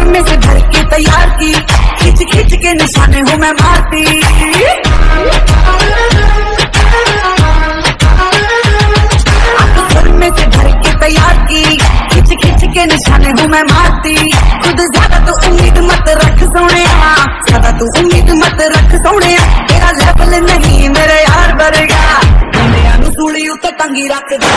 में से भर के तैयार की, खिंच खिंच के निशाने हूँ मैं मारती। में से भर के तैयार की, खिंच खिंच के निशाने हूँ मैं मारती। खुद ज्यादा तो उम्मीद मत रख सोने, ज्यादा तो उम्मीद मत रख सोने। तेरा लेवल नहीं मेरे यार वर्गा, सूली उते टंगी रख दे।